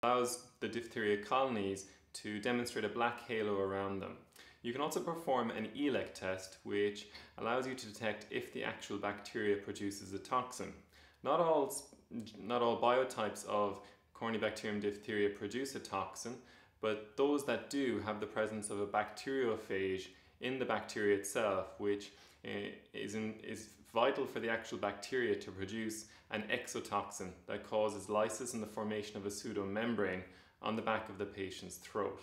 allows the diphtheria colonies to demonstrate a black halo around them. You can also perform an ELEC test, which allows you to detect if the actual bacteria produces a toxin. Not all biotypes of Corynebacterium diphtheria produce a toxin, but those that do have the presence of a bacteriophage in the bacteria itself, which is vital for the actual bacteria to produce an exotoxin that causes lysis and the formation of a pseudomembrane on the back of the patient's throat.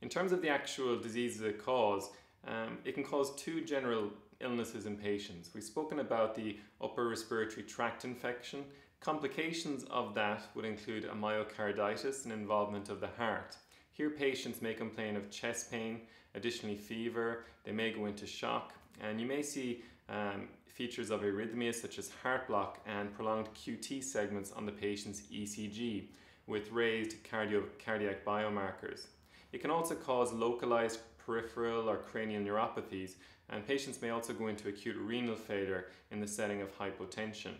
In terms of the actual diseases it can cause two general illnesses in patients. We've spoken about the upper respiratory tract infection. Complications of that would include a myocarditis and involvement of the heart. Here patients may complain of chest pain, additionally fever, they may go into shock, and you may see features of arrhythmia such as heart block and prolonged QT segments on the patient's ECG with raised cardiac biomarkers. It can also cause localized peripheral or cranial neuropathies, and patients may also go into acute renal failure in the setting of hypotension.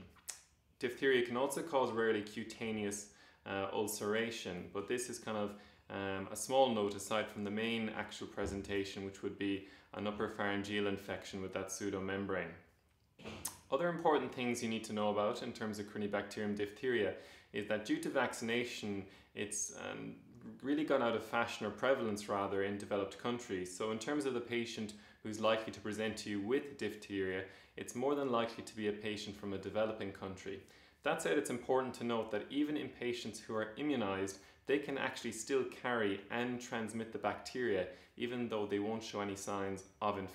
Diphtheria can also cause rarely cutaneous ulceration, but this is kind of a small note aside from the main actual presentation, which would be an upper pharyngeal infection with that pseudomembrane. Other important things you need to know about in terms of Corynebacterium diphtheria is that due to vaccination, it's really gone out of fashion, or prevalence rather, in developed countries. So in terms of the patient who's likely to present to you with diphtheria, it's more than likely to be a patient from a developing country. That said, it's important to note that even in patients who are immunized, they can actually still carry and transmit the bacteria, even though they won't show any signs of infection.